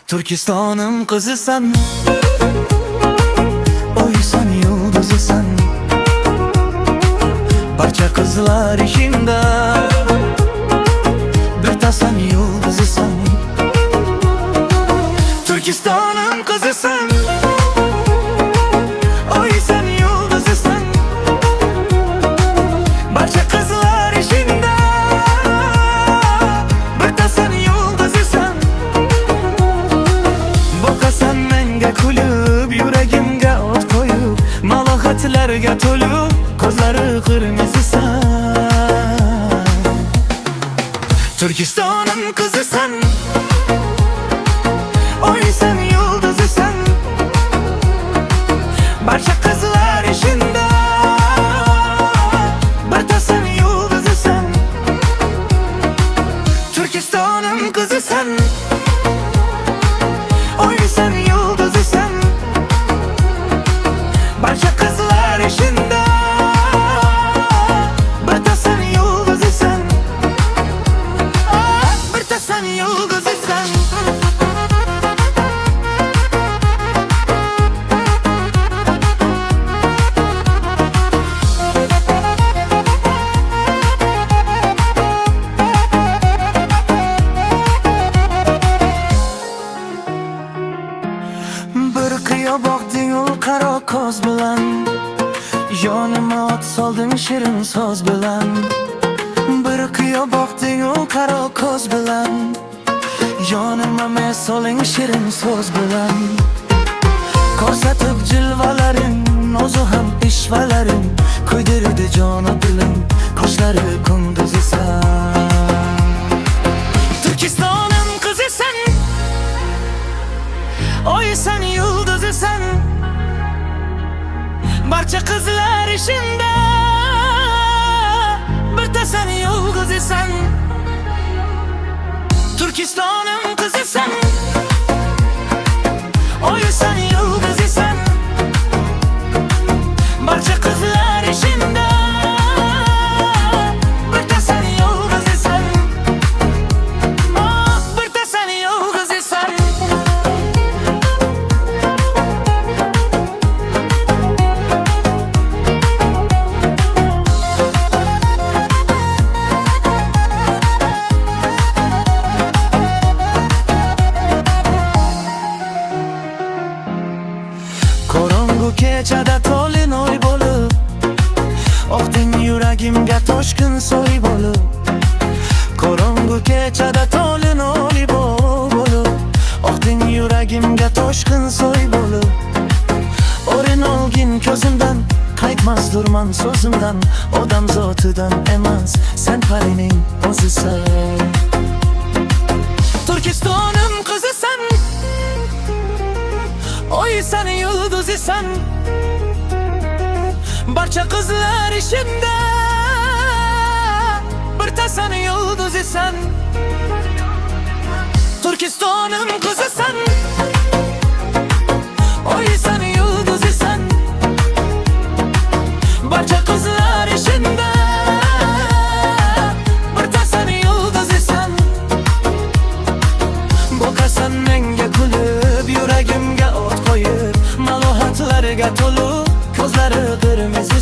Turkistonum kızısan, oy sen yıldızısan. Barcha kızlar işimde, bir tasan yıldızısan. Turkistonum kızısan, oy sen yıldızısan. Barcha kızlar işimde, bir tasan yıldızısan. Boqasan menga kulib, yuragimga o't qo'yib, malohatlarga to'lib, ko'zlari qirmizisan. Turkistonum qizisan, oy sen yulduzisan. Barcha qizlar ishinde, barchasan yulduzisan. Turkistonum qizisan, oy sen yulduzisan. Barcha qizlar ishinde, barchasan yulduzisan. Barchasan yulduzisan. Bir qiyo boqding ul qaro ko'z bilan, yonima ot solding shirin so'z bilan. Bir qiyo boqding ul qaro ko'z bilan, yonima men soling shirin so'z bilan. Ko'rsatib jilvalaring, nozu ham ishvalaring, kuydirdi jonu dilim, qoshlari kunduzisan. Turkistonum qizisan, oy sen yulduzisan. Barcha qizlar ishinde, barchasan yulduzisan. Turkistonum qizisan, oy sen yulduzisan. Barcha qizlar ishinde, barchasan yulduzisan. Barchasan yulduzisan. Qorong'u kechada to'lin oy bo'lib, oqding yuragimga toshqin soy bo'lib. Qorong'u kechada to'lin oy bo'lib, oqding yuragimga toshqin soy bo'lib. O'rin olgin ko'zimdan, qaytmas durman so'zimdan. Odam zotidan emas, sen parining o'zisan. Turkistonum qizisan, oy sen yulduzisan. Barcha qizlar ishinde, barchasan yulduzisan. Turkistonum qizisan, oy sen yulduzisan. Barcha qizlar ishinde, barchasan yulduzisan. Boqasan menga kulib, yuragimga o't qo'yib, malohatlarga to'lib, ko'zlari qirmizi